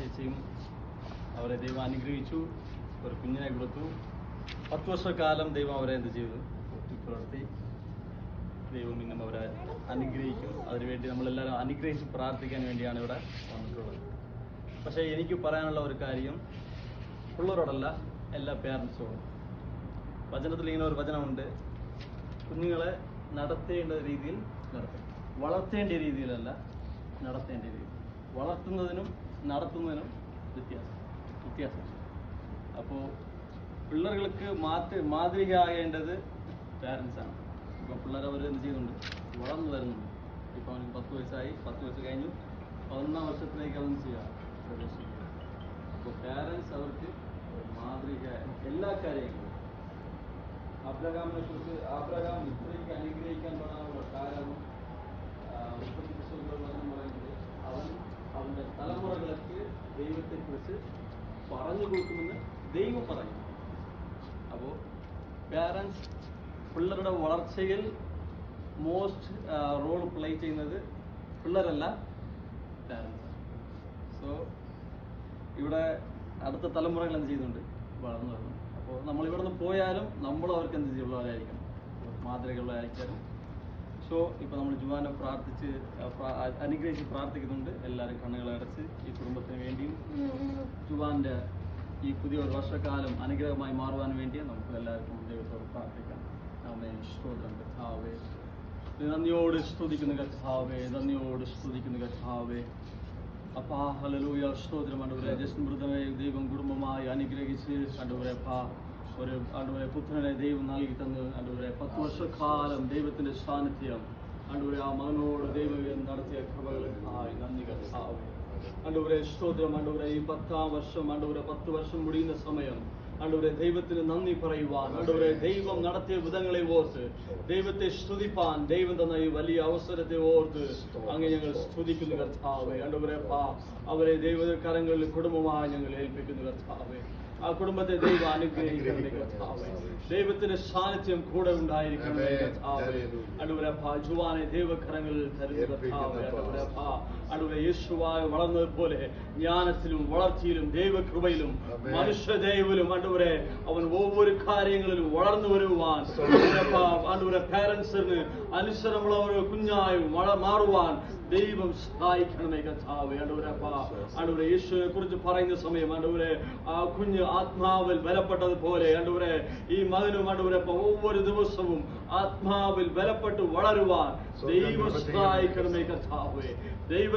ചേച്ചിയും അവരെ ദൈവം അനുഗ്രഹിച്ചു, ഒരു കുഞ്ഞിനെ കൊടുത്തു. 10 വർഷക്കാലം ദൈവം അവരെ എന്ത് ചെയ്തു? പുലർത്തി. ദൈവം ഇന്നും അവരെ അനുഗ്രഹിക്കും. അതിനുവേണ്ടി നമ്മളെല്ലാവരും അനുഗ്രഹിച്ച് പ്രാർത്ഥിക്കാൻ വേണ്ടിയാണ് ഇവിടെ വന്നിട്ടുള്ളത്. പക്ഷേ എനിക്ക് പറയാനുള്ള ഒരു കാര്യം പിള്ളേരോടല്ല, എല്ലാ പേരൻസിനോടും. വചനത്തിൽ ഇങ്ങനെ ഒരു വചനമുണ്ട്, കുഞ്ഞുങ്ങളെ നടത്തേണ്ട രീതിയിൽ നടത്തും. വളർത്തേണ്ട രീതിയിലല്ല, നടത്തേണ്ട രീതി. വളർത്തുന്നതിനും നടത്തുന്നതിനും വ്യത്യാസം. അപ്പോൾ പിള്ളേർക്ക് മാതൃകയാകേണ്ടത് പാരൻസാണ്. ഇപ്പോൾ പിള്ളേർ അവർ എന്ത് ചെയ്യുന്നുണ്ട്? വളർന്നു വരുന്നുണ്ട്. ഇപ്പോൾ അവനക്ക് 10 വയസ്സായി, 10 വയസ്സ് കഴിഞ്ഞു, 11ാം വർഷത്തിലേക്ക് അവൻ ചെയ്യാം പ്രവേശിക്കുക. അപ്പോൾ പാരൻസ് അവർക്ക് മാതൃകയായ എല്ലാ കാര്യങ്ങളും. അബ്രഹാമിനെ കുറിച്ച്, അബ്രഹാം ഇത്രയ്ക്ക് അനുഗ്രഹിക്കാൻ പറയാനുള്ള കാരണം പറയുന്നത് അവന്റെ തലമുറകൾക്ക് ദൈവത്തെക്കുറിച്ച് പറഞ്ഞു കൊടുക്കുമെന്ന് ദൈവം പറയും. അപ്പോൾ പാരൻസ് പിള്ളേരുടെ വളർച്ചയിൽ മോസ്റ്റ് റോൾ പ്ലേ ചെയ്യുന്നത് പിള്ളേരല്ല, പാരൻസ്. സോ ഇവിടെ അടുത്ത തലമുറകൾ എന്ത് ചെയ്യുന്നുണ്ട്? വളർന്നു വരുന്നു. അപ്പോൾ നമ്മളിവിടെ നിന്ന് പോയാലും നമ്മൾ അവർക്ക് എന്ത് ചെയ്യുള്ളവരായിരിക്കണം? മാതൃകയുള്ളവരായിരിക്കണം. സോ ഇപ്പോൾ നമ്മൾ ജുവാനെ പ്രാർത്ഥിച്ച് അനുഗ്രഹിച്ച് പ്രാർത്ഥിക്കുന്നുണ്ട്. എല്ലാവരും കണ്ണുകളെ അടച്ച് ഈ കുടുംബത്തിന് വേണ്ടിയും ജുവാന്റെ ഈ പുതിയ ഒരു വർഷക്കാലം അനുഗ്രഹമായി മാറുവാൻ വേണ്ടി നമുക്ക് എല്ലാവർക്കും ദൈവത്തോട് പ്രാർത്ഥിക്കാം. ആമേൻ. സ്തോത്രം കർത്താവേ, നന്ദിയോട് സ്തുതിക്കുന്ന കർത്താവേ, നന്ദിയോട് സ്തുതിക്കുന്ന കർത്താവേ. അപ്പാ ഹല്ലേലൂയ, സ്തോത്രം. ആണ്ടവരെ ജസ്മൃതമേ ദൈവം കുടുംബമായി അനുഗ്രഹിച്ച് ആണ്ടവരെ ആണ്ടവരെ പുത്രനെ ദൈവം നൽകി തന്ന് ആണ്ടവരെ 10 വർഷക്കാലം ദൈവത്തിന്റെ സാന്നിധ്യം ആണ്ടവരെ ആ മകനോട് ദൈവം നടത്തിയ കൃപകൾക്കായി നന്ദി കർത്താവേ. ആണ്ടവരെ സ്തോത്രം. ആണ്ടവരെ ഈ 10ാം വർഷം ആണ്ടവരെ 10 വർഷം മുടിയുന്ന സമയം ആണ്ടവരെ ദൈവത്തിന് നന്ദി പറയുവാൻ, ആണ്ടവരെ ദൈവം നടത്തിയ വിധങ്ങളെ ഓർത്ത് ദൈവത്തെ സ്തുതിപ്പാൻ ദൈവം തന്ന ഈ വലിയ അവസരത്തെ ഓർത്ത് അങ്ങ് ഞങ്ങൾ സ്തുതിക്കുന്നു കർത്താവേ. ആണ്ടവരെ അവരെ ദൈവകരങ്ങളിൽ കുടുംബമായി ഞങ്ങൾ ഏൽപ്പിക്കുന്നു കർത്താവേ. ആ കുടുംബത്തെ ദൈവം അനുഗ്രഹിക്കണമേ കർത്താവേ. ദൈവത്തിന്റെ സാന്നിധ്യം കൂടെ ഉണ്ടായിരിക്കണമേ കർത്താവേ. ആണ്ടവരെ ജുവാനെ ദൈവകരങ്ങളിൽ തരുന്നു കർത്താവേ. ആണ്ടവരെ യേശുവായി വളർന്നതുപോലെ ജ്ഞാനത്തിലും വളർച്ചയിലും ദൈവകൃപയിലും മനുഷ്യദൈവത്തിലും ആണ്ടവരെ അവൻ ഒവ്വൊരു കാര്യങ്ങളിലും വളർന്നു വരുവാൻ ആണ്ടവരെ പാരൻസിന് അനുസരണമുള്ള ഒരു കുഞ്ഞായി മാറുവാൻ ദൈവം സഹായിക്കണമേ കർത്താവേ. ആണ്ടവരെ യേശുവിനെ കുറിച്ച് പറയുന്ന സമയം ആണ്ടവരെ ആ കുഞ്ഞ് ആത്മാവിൽ ബലപ്പെട്ടതുപോലെ ആണ്ടവരെ ഈ മകനും ആണ്ടവരെ ഒവ്വൊരു ദിവസവും ആത്മാവിൽ ബലപ്പെട്ട് വളരുവാൻ ദൈവം സഹായിക്കണമേ കർത്താവേ. ദൈവ